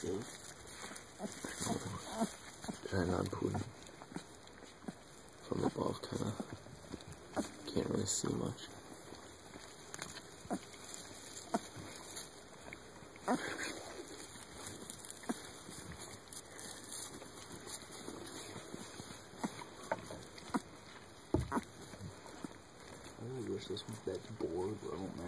shoot. Trying on pulling from above, kind of can't really see much. I really wish this was that bored, but it won't matter.